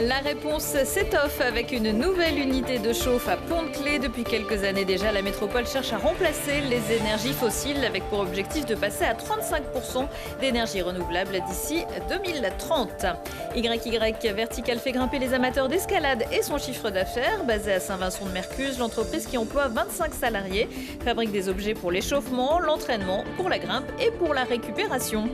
La réponse s'étoffe avec une nouvelle unité de chauffe à Pont-de-Claix. Depuis quelques années déjà, la métropole cherche à remplacer les énergies fossiles avec pour objectif de passer à 35% d'énergie renouvelable d'ici 2030. YY Vertical fait grimper les amateurs d'escalade et son chiffre d'affaires. Basé à Saint-Vincent-de-Mercuse, l'entreprise qui emploie 25 salariés fabrique des objets pour l'échauffement, l'entraînement, pour la grimpe et pour la récupération.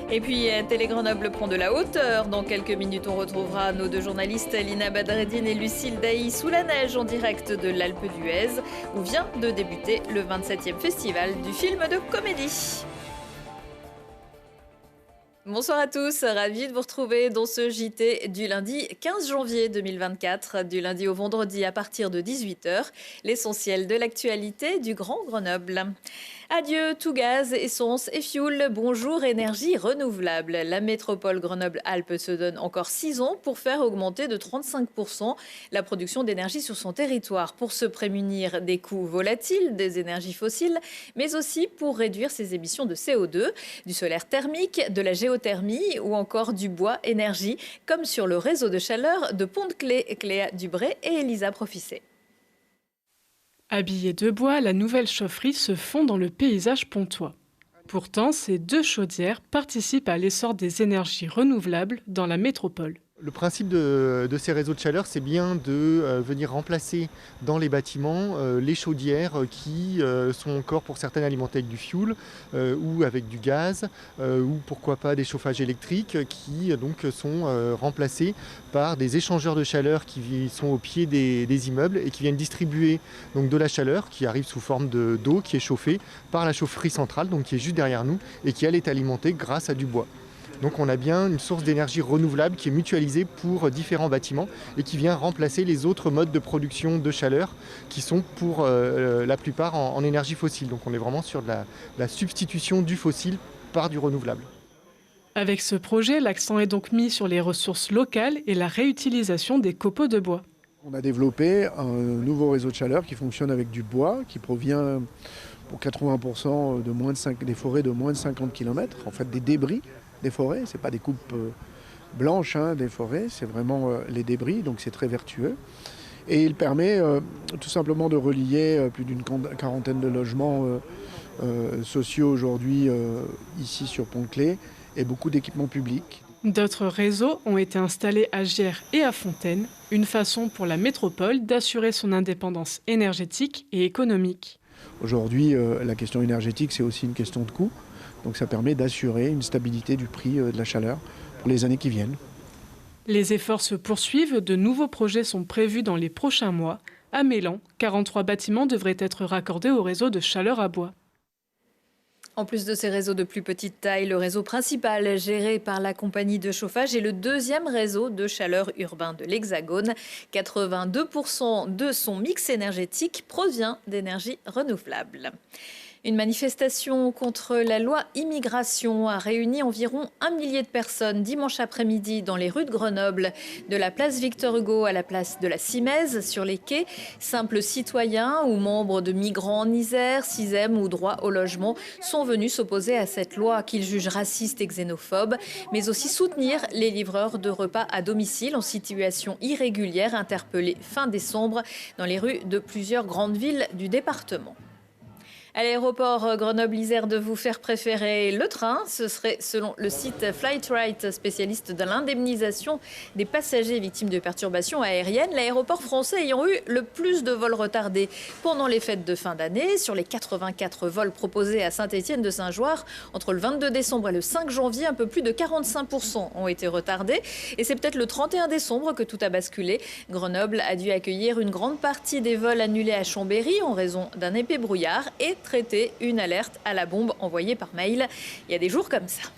Et puis, Télé Grenoble prend de la hauteur. Dans quelques minutes, on retrouvera nos deux journalistes, Lina Badreddine et Lucille Dailly, sous la neige en direct de l'Alpe d'Huez, où vient de débuter le 27e festival du film de comédie. Bonsoir à tous, ravi de vous retrouver dans ce JT du lundi 15 janvier 2024, du lundi au vendredi à partir de 18h, l'essentiel de l'actualité du Grand Grenoble. Adieu tout gaz, essence et fioul, bonjour énergie renouvelable. La métropole Grenoble-Alpes se donne encore 6 ans pour faire augmenter de 35% la production d'énergie sur son territoire, pour se prémunir des coûts volatiles des énergies fossiles, mais aussi pour réduire ses émissions de CO2, du solaire thermique, de la géothermie ou encore du bois énergie, comme sur le réseau de chaleur de Pont-de-Claix. Cléa Dubré et Elisa Profissé. Habillée de bois, la nouvelle chaufferie se fond dans le paysage pontois. Pourtant, ces deux chaudières participent à l'essor des énergies renouvelables dans la métropole. Le principe de ces réseaux de chaleur, c'est bien de venir remplacer dans les bâtiments les chaudières qui sont encore pour certaines alimentées avec du fioul ou avec du gaz ou pourquoi pas des chauffages électriques qui donc sont remplacés par des échangeurs de chaleur qui sont au pied des immeubles et qui viennent distribuer donc de la chaleur qui arrive sous forme d'eau qui est chauffée par la chaufferie centrale, donc qui est juste derrière nous et qui elle est alimentée grâce à du bois. Donc on a bien une source d'énergie renouvelable qui est mutualisée pour différents bâtiments et qui vient remplacer les autres modes de production de chaleur qui sont pour la plupart en énergie fossile. Donc on est vraiment sur de la substitution du fossile par du renouvelable. Avec ce projet, l'accent est donc mis sur les ressources locales et la réutilisation des copeaux de bois. On a développé un nouveau réseau de chaleur qui fonctionne avec du bois qui provient pour 80% des forêts de moins de 50 km, en fait des débris des forêts, ce n'est pas des coupes blanches des forêts, c'est vraiment les débris, donc c'est très vertueux. Et il permet tout simplement de relier plus d'une quarantaine de logements sociaux aujourd'hui ici sur Pont-de-Claix et beaucoup d'équipements publics. D'autres réseaux ont été installés à Giers et à Fontaine, une façon pour la métropole d'assurer son indépendance énergétique et économique. Aujourd'hui, la question énergétique, c'est aussi une question de coût. Donc ça permet d'assurer une stabilité du prix de la chaleur pour les années qui viennent. Les efforts se poursuivent, de nouveaux projets sont prévus dans les prochains mois. À Mélan, 43 bâtiments devraient être raccordés au réseau de chaleur à bois. En plus de ces réseaux de plus petite taille, le réseau principal géré par la compagnie de chauffage est le deuxième réseau de chaleur urbain de l'Hexagone. 82% de son mix énergétique provient d'énergie renouvelable. Une manifestation contre la loi immigration a réuni environ 1 millier de personnes dimanche après-midi dans les rues de Grenoble, de la place Victor Hugo à la place de la Simèze, sur les quais. Simples citoyens ou membres de migrants en Isère, Sisem ou droit au logement sont venus s'opposer à cette loi qu'ils jugent raciste et xénophobe, mais aussi soutenir les livreurs de repas à domicile en situation irrégulière interpellés fin décembre dans les rues de plusieurs grandes villes du département. À l'aéroport Grenoble-Isère de vous faire préférer le train, ce serait selon le site Flightright, spécialiste de l'indemnisation des passagers victimes de perturbations aériennes, l'aéroport français ayant eu le plus de vols retardés pendant les fêtes de fin d'année. Sur les 84 vols proposés à Saint-Étienne-de-Saint-Joire, entre le 22 décembre et le 5 janvier, un peu plus de 45% ont été retardés. Et c'est peut-être le 31 décembre que tout a basculé. Grenoble a dû accueillir une grande partie des vols annulés à Chambéry en raison d'un épais brouillard et traiter une alerte à la bombe envoyée par mail. Il y a des jours comme ça.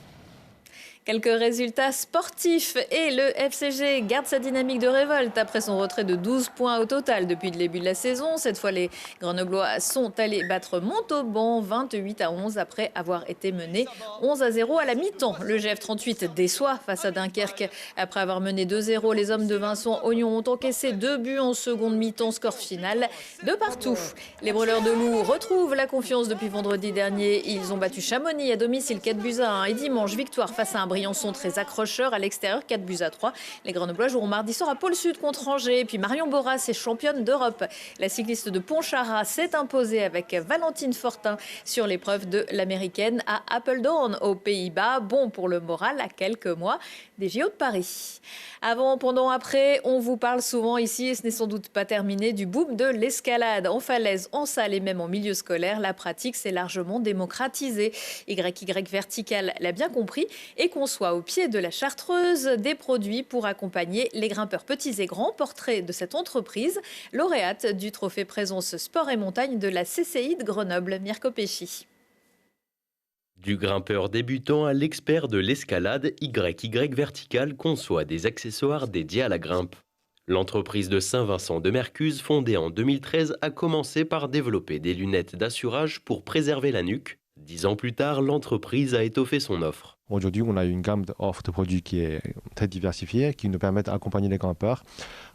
Quelques résultats sportifs et le FCG garde sa dynamique de révolte après son retrait de 12 points au total depuis le début de la saison. Cette fois, les Grenoblois sont allés battre Montauban 28-11 après avoir été menés 11-0 à la mi-temps. Le GF38 déçoit face à Dunkerque. Après avoir mené 2-0, les hommes de Vincent Ognon ont encaissé 2 buts en seconde mi-temps, score final de partout. Les Brûleurs de Loup retrouvent la confiance depuis vendredi dernier. Ils ont battu Chamonix à domicile 4-1 et dimanche, victoire face à un Briançon très accrocheur à l'extérieur, 4-3. Les Grenoblois joueront mardi soir à Pôle Sud contre Angers. Puis Marion Boras est championne d'Europe. La cycliste de Pontcharrat s'est imposée avec Valentine Fortin sur l'épreuve de l'américaine à Apeldoorn aux Pays-Bas. Bon pour le moral à quelques mois des JO de Paris. Avant, pendant, après, on vous parle souvent ici, et ce n'est sans doute pas terminé, du boom de l'escalade. En falaise, en salle et même en milieu scolaire, la pratique s'est largement démocratisée. YY Vertical l'a bien compris et conçoit au pied de la Chartreuse des produits pour accompagner les grimpeurs petits et grands. Portrait de cette entreprise, lauréate du trophée Présence Sport et Montagne de la CCI de Grenoble, Mirko Pesci. Du grimpeur débutant à l'expert de l'escalade, YY Vertical conçoit des accessoires dédiés à la grimpe. L'entreprise de Saint-Vincent de Mercuse, fondée en 2013, a commencé par développer des lunettes d'assurage pour préserver la nuque. 10 ans plus tard, l'entreprise a étoffé son offre. Aujourd'hui, on a une gamme d'offres de produits qui est très diversifiée, qui nous permettent d'accompagner les grimpeurs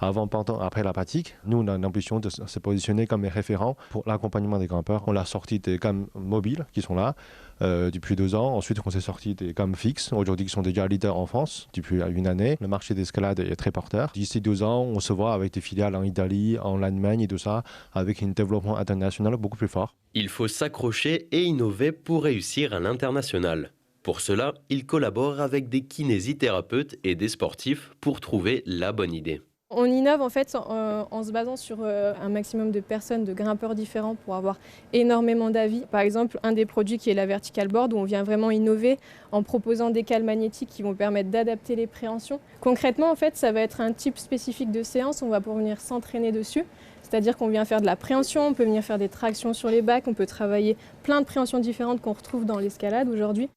avant, pendant, après la pratique. Nous, on a l'ambition de se positionner comme les référents pour l'accompagnement des grimpeurs. On a sorti des gammes mobiles qui sont là depuis 2 ans. Ensuite, on s'est sorti des gammes fixes, aujourd'hui qui sont déjà leaders en France depuis 1 année. Le marché d'escalade est très porteur. D'ici 2 ans, on se voit avec des filiales en Italie, en Allemagne et tout ça, avec un développement international beaucoup plus fort. Il faut s'accrocher et innover pour réussir à l'international. Pour cela, il collabore avec des kinésithérapeutes et des sportifs pour trouver la bonne idée. On innove en fait en se basant sur un maximum de personnes, de grimpeurs différents pour avoir énormément d'avis. Par exemple, un des produits qui est la Vertical Board où on vient vraiment innover en proposant des cales magnétiques qui vont permettre d'adapter les préhensions. Concrètement, en fait, ça va être un type spécifique de séance, on va pouvoir venir s'entraîner dessus. C'est-à-dire qu'on vient faire de la préhension, on peut venir faire des tractions sur les bacs, on peut travailler plein de préhensions différentes qu'on retrouve dans l'escalade aujourd'hui.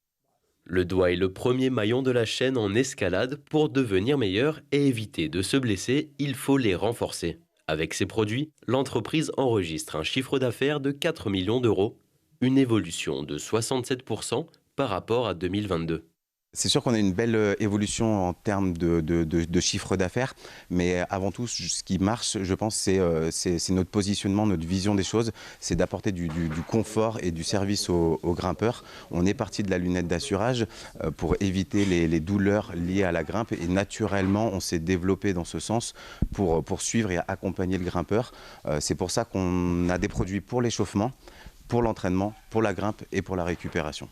Le doigt est le premier maillon de la chaîne en escalade. Pour devenir meilleur et éviter de se blesser, il faut les renforcer. Avec ces produits, l'entreprise enregistre un chiffre d'affaires de 4 millions d'euros, une évolution de 67% par rapport à 2022. C'est sûr qu'on a une belle évolution en termes de chiffre d'affaires, mais avant tout, ce qui marche, je pense, c'est notre positionnement, notre vision des choses, c'est d'apporter du confort et du service aux grimpeurs. On est parti de la lunette d'assurage pour éviter les douleurs liées à la grimpe et naturellement, on s'est développé dans ce sens pour suivre et accompagner le grimpeur. C'est pour ça qu'on a des produits pour l'échauffement, pour l'entraînement, pour la grimpe et pour la récupération.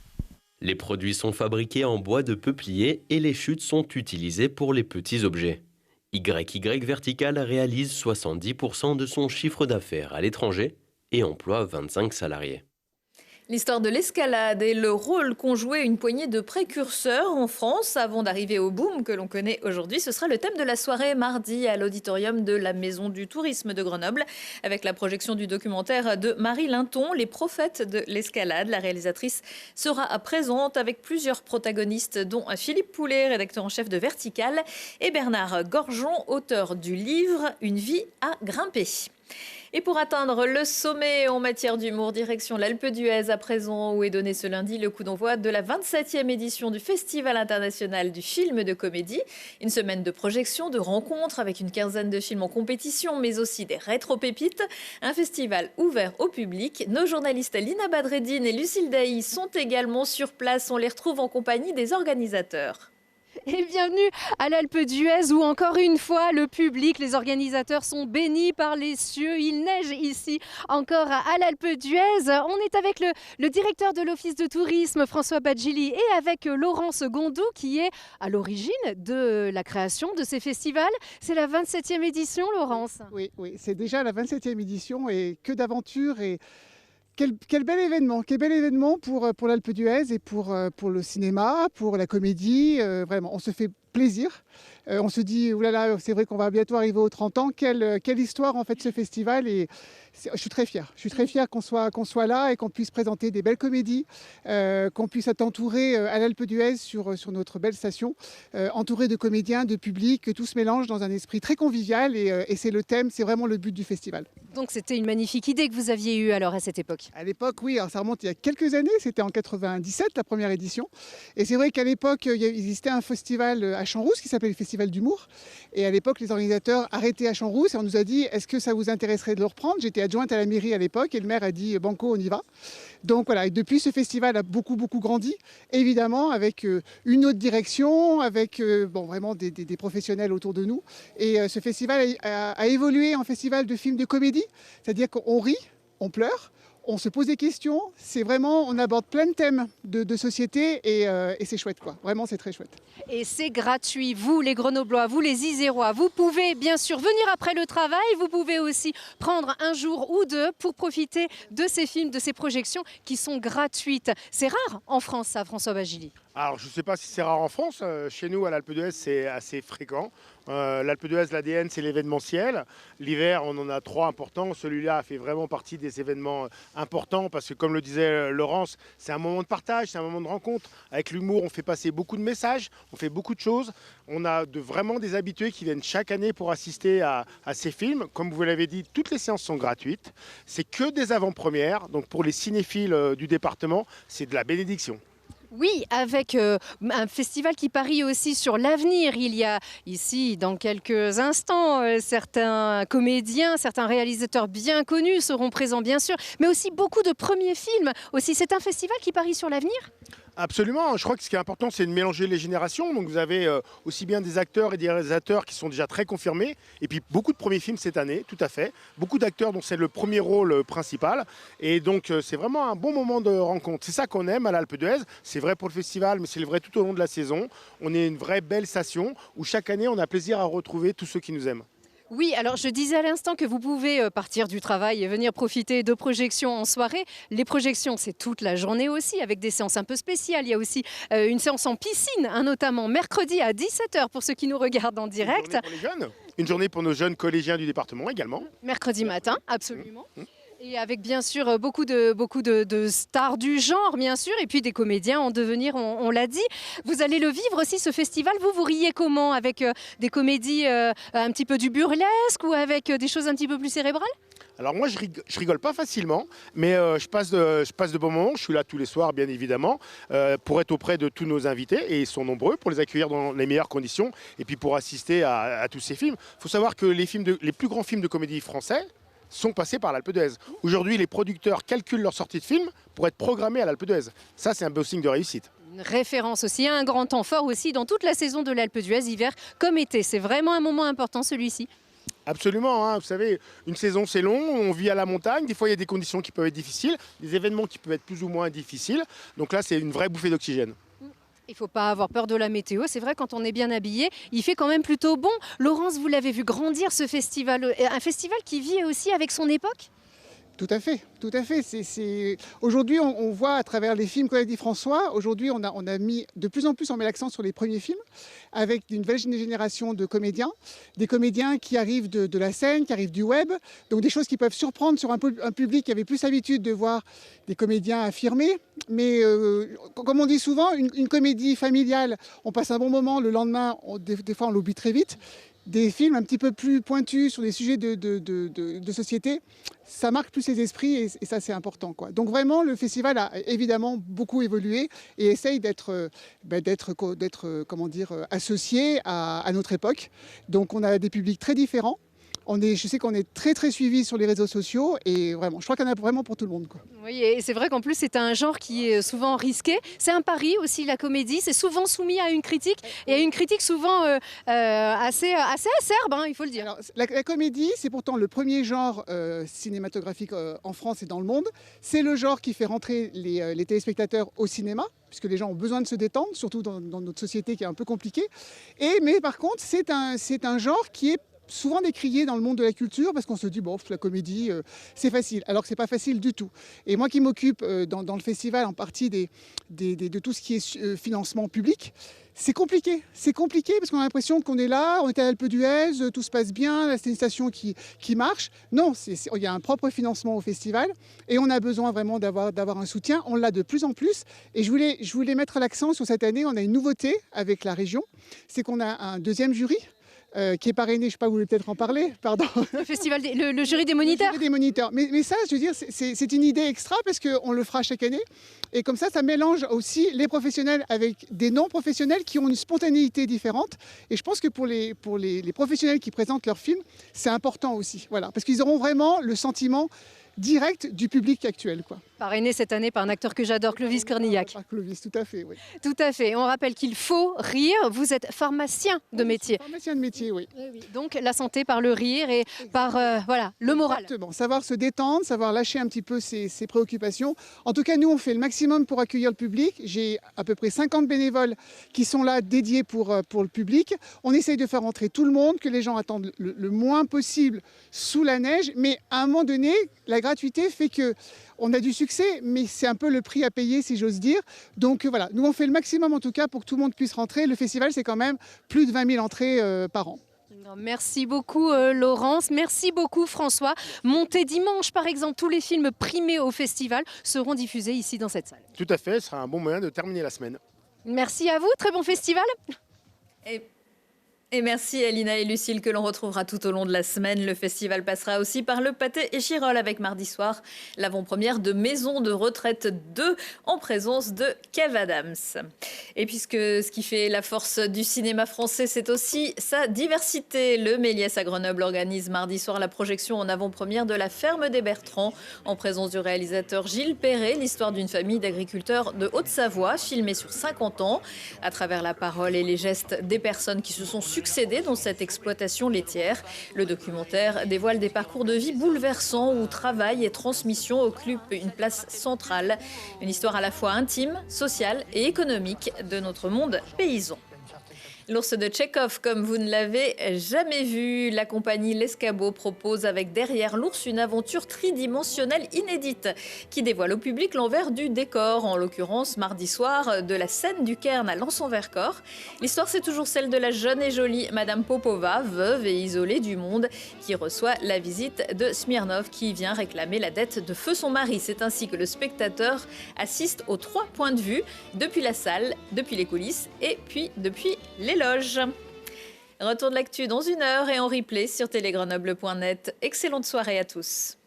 Les produits sont fabriqués en bois de peuplier et les chutes sont utilisées pour les petits objets. YY Vertical réalise 70% de son chiffre d'affaires à l'étranger et emploie 25 salariés. L'histoire de l'escalade et le rôle qu'ont joué une poignée de précurseurs en France avant d'arriver au boom que l'on connaît aujourd'hui. Ce sera le thème de la soirée mardi à l'auditorium de la Maison du Tourisme de Grenoble avec la projection du documentaire de Marie Linton, Les prophètes de l'escalade. La réalisatrice sera présente avec plusieurs protagonistes dont Philippe Poulet, rédacteur en chef de Vertical, et Bernard Gorgeon, auteur du livre Une vie à grimper. Et pour atteindre le sommet en matière d'humour, direction l'Alpe d'Huez à présent, où est donné ce lundi le coup d'envoi de la 27e édition du Festival international du film de comédie. Une semaine de projection, de rencontres avec une quinzaine de films en compétition, mais aussi des rétro-pépites. Un festival ouvert au public. Nos journalistes Lina Badreddine et Lucille Dailly sont également sur place. On les retrouve en compagnie des organisateurs. Et bienvenue à l'Alpe d'Huez où encore une fois le public, les organisateurs sont bénis par les cieux. Il neige ici encore à l'Alpe d'Huez. On est avec le directeur de l'Office de tourisme François Badjili et avec Laurence Gondou qui est à l'origine de la création de ces festivals. C'est la 27e édition, Laurence. Oui, c'est déjà la 27e édition et que d'aventures et quel bel événement pour l'Alpe d'Huez et pour le cinéma, pour la comédie. Vraiment, on se fait plaisir. On se dit, oulala, c'est vrai qu'on va bientôt arriver aux 30 ans. Quelle histoire en fait ce festival. Et je suis très fier. Je suis très fier qu'on soit là et qu'on puisse présenter des belles comédies, qu'on puisse être entouré à l'Alpe d'Huez sur notre belle station, entouré de comédiens, de public, que tout se mélange dans un esprit très convivial et c'est le thème, c'est vraiment le but du festival. Donc c'était une magnifique idée que vous aviez eue alors à cette époque. À l'époque, oui, alors ça remonte il y a quelques années, c'était en 97 la première édition. Et c'est vrai qu'à l'époque, il existait un festival à à Champs-Rousse qui s'appelait le Festival d'humour. Et à l'époque, les organisateurs arrêtaient à Champs-Rousse et on nous a dit est-ce que ça vous intéresserait de le reprendre? J'étais adjointe à la mairie à l'époque et le maire a dit banco, on y va. Donc voilà, et depuis ce festival a beaucoup grandi, évidemment avec une autre direction, avec vraiment des professionnels autour de nous. Et ce festival a évolué en festival de films de comédie, c'est-à-dire qu'on rit, on pleure. On se pose des questions, c'est vraiment, on aborde plein de thèmes de société et c'est chouette quoi, vraiment c'est très chouette. Et c'est gratuit, vous les Grenoblois, vous les Isérois, vous pouvez bien sûr venir après le travail, vous pouvez aussi prendre un jour ou deux pour profiter de ces films, de ces projections qui sont gratuites. C'est rare en France ça, François Bagili. Alors je ne sais pas si c'est rare en France, chez nous à l'Alpe d'Huez c'est assez fréquent. L'Alpe d'Huez, l'ADN c'est l'événementiel. L'hiver on en a 3 importants, celui-là fait vraiment partie des événements importants parce que comme le disait Laurence, c'est un moment de partage, c'est un moment de rencontre. Avec l'humour on fait passer beaucoup de messages, on fait beaucoup de choses. On a vraiment des habitués qui viennent chaque année pour assister à ces films. Comme vous l'avez dit, toutes les séances sont gratuites. C'est que des avant-premières, donc pour les cinéphiles du département, c'est de la bénédiction. Oui, avec un festival qui parie aussi sur l'avenir. Il y a ici, dans quelques instants, certains comédiens, certains réalisateurs bien connus seront présents, bien sûr, mais aussi beaucoup de premiers films. Aussi, c'est un festival qui parie sur l'avenir ? Absolument, je crois que ce qui est important c'est de mélanger les générations, donc vous avez aussi bien des acteurs et des réalisateurs qui sont déjà très confirmés, et puis beaucoup de premiers films cette année, tout à fait, beaucoup d'acteurs dont c'est le premier rôle principal, et donc c'est vraiment un bon moment de rencontre, c'est ça qu'on aime à l'Alpe d'Huez, c'est vrai pour le festival mais c'est vrai tout au long de la saison, on est une vraie belle station où chaque année on a plaisir à retrouver tous ceux qui nous aiment. Oui, alors je disais à l'instant que vous pouvez partir du travail et venir profiter de projections en soirée. Les projections, c'est toute la journée aussi, avec des séances un peu spéciales. Il y a aussi une séance en piscine, notamment mercredi à 17h pour ceux qui nous regardent en direct. Une journée pour les jeunes, une journée pour nos jeunes collégiens du département également. Mercredi matin, absolument. Et avec bien sûr beaucoup de stars du genre, bien sûr, et puis des comédiens en devenir, on l'a dit. Vous allez le vivre aussi, ce festival. Vous riez comment? Avec des comédies un petit peu du burlesque ou avec des choses un petit peu plus cérébrales? Alors moi je rigole pas facilement, mais je passe de bons moments, je suis là tous les soirs bien évidemment, pour être auprès de tous nos invités, et ils sont nombreux, pour les accueillir dans les meilleures conditions, et puis pour assister à tous ces films. Il faut savoir que les plus grands films de comédie français sont passés par l'Alpe d'Huez. Aujourd'hui, les producteurs calculent leur sortie de film pour être programmés à l'Alpe d'Huez. Ça, c'est un beau signe de réussite. Une référence aussi, un grand temps fort aussi dans toute la saison de l'Alpe d'Huez, hiver comme été. C'est vraiment un moment important celui-ci. Absolument, hein. Vous savez, une saison c'est long, on vit à la montagne, des fois il y a des conditions qui peuvent être difficiles, des événements qui peuvent être plus ou moins difficiles. Donc là, c'est une vraie bouffée d'oxygène. Il ne faut pas avoir peur de la météo, c'est vrai, quand on est bien habillé, il fait quand même plutôt bon. Laurence, vous l'avez vu grandir ce festival, un festival qui vit aussi avec son époque? Tout à fait, tout à fait. Aujourd'hui, on voit à travers les films qu'a dit François, aujourd'hui on a mis de plus en plus, on met l'accent sur les premiers films, avec une nouvelle génération de comédiens, des comédiens qui arrivent de la scène, qui arrivent du web, donc des choses qui peuvent surprendre sur un public qui avait plus l'habitude de voir des comédiens affirmés. Mais comme on dit souvent, une comédie familiale, on passe un bon moment, le lendemain, des fois on l'oublie très vite. Des films un petit peu plus pointus sur des sujets de société, ça marque plus les esprits et ça c'est important, quoi. Donc vraiment le festival a évidemment beaucoup évolué et essaye d'être comment dire, associé à notre époque. Donc on a des publics très différents. Je sais qu'on est très suivi sur les réseaux sociaux et vraiment, je crois qu'il y en a vraiment pour tout le monde, quoi. Oui, et c'est vrai qu'en plus c'est un genre qui est souvent risqué. C'est un pari aussi, la comédie. C'est souvent soumis à une critique et à une critique souvent assez acerbe, hein, il faut le dire. Alors, la comédie, c'est pourtant le premier genre cinématographique en France et dans le monde. C'est le genre qui fait rentrer les téléspectateurs au cinéma, puisque les gens ont besoin de se détendre, surtout dans notre société qui est un peu compliquée. Mais par contre, c'est un genre qui est souvent décrié dans le monde de la culture parce qu'on se dit bon, la comédie c'est facile, alors que c'est pas facile du tout. Et moi qui m'occupe dans le festival en partie de tout ce qui est financement public, c'est compliqué parce qu'on a l'impression qu'on est là, on est à l'Alpe d'Huez, tout se passe bien, c'est une station qui marche. Non, il y a un propre financement au festival et on a besoin vraiment d'avoir un soutien. On l'a de plus en plus et je voulais mettre l'accent sur cette année. On a une nouveauté avec la région, c'est qu'on a un deuxième jury. qui est parrainé, je ne sais pas, vous voulez peut-être en parler, pardon. Le festival, le jury des moniteurs. Le jury des moniteurs. Mais ça, je veux dire, c'est une idée extra parce qu'on le fera chaque année. Et comme ça mélange aussi les professionnels avec des non-professionnels qui ont une spontanéité différente. Et je pense que pour les professionnels qui présentent leurs films, c'est important aussi. Voilà, parce qu'ils auront vraiment le sentiment direct du public actuel, quoi. Parrainé cette année par un acteur que j'adore, Clovis Cornillac. Par Clovis, tout à fait, oui. Tout à fait. On rappelle qu'il faut rire. Vous êtes pharmacien de métier. Pharmacien de métier, oui. Donc la santé par le rire et par voilà, le moral. Exactement. Savoir se détendre, savoir lâcher un petit peu ses préoccupations. En tout cas, nous, on fait le maximum pour accueillir le public. J'ai à peu près 50 bénévoles qui sont là dédiés pour le public. On essaye de faire rentrer tout le monde, que les gens attendent le moins possible sous la neige. Mais à un moment donné, la gratuité fait que on a du succès, mais c'est un peu le prix à payer, si j'ose dire. Donc voilà, nous on fait le maximum en tout cas pour que tout le monde puisse rentrer. Le festival, c'est quand même plus de 20 000 entrées par an. Merci beaucoup Laurence, merci beaucoup François. Montez dimanche par exemple, tous les films primés au festival seront diffusés ici dans cette salle. Tout à fait, ce sera un bon moyen de terminer la semaine. Merci à vous, très bon festival. Et merci à Lina et Lucille que l'on retrouvera tout au long de la semaine. Le festival passera aussi par le Pâté et Chirol avec mardi soir l'avant-première de Maison de retraite 2 en présence de Kev Adams. Et puisque ce qui fait la force du cinéma français, c'est aussi sa diversité. Le Méliès à Grenoble organise mardi soir la projection en avant-première de La Ferme des Bertrands en présence du réalisateur Gilles Perret, l'histoire d'une famille d'agriculteurs de Haute-Savoie filmée sur 50 ans à travers la parole et les gestes des personnes qui se sont succédé dans cette exploitation laitière. Le documentaire dévoile des parcours de vie bouleversants où travail et transmission occupent une place centrale. Une histoire à la fois intime, sociale et économique de notre monde paysan. L'ours de Tchekhov, comme vous ne l'avez jamais vu, la compagnie L'Escabeau propose avec Derrière l'ours une aventure tridimensionnelle inédite qui dévoile au public l'envers du décor, en l'occurrence mardi soir de la scène du Cairn à Lens-en-Vercors. L'histoire, c'est toujours celle de la jeune et jolie Madame Popova, veuve et isolée du monde, qui reçoit la visite de Smirnov qui vient réclamer la dette de feu son mari. C'est ainsi que le spectateur assiste aux 3 points de vue, depuis la salle, depuis les coulisses et puis depuis les loges. Retour de l'actu dans 1 heure et en replay sur télégrenoble.net. Excellente soirée à tous.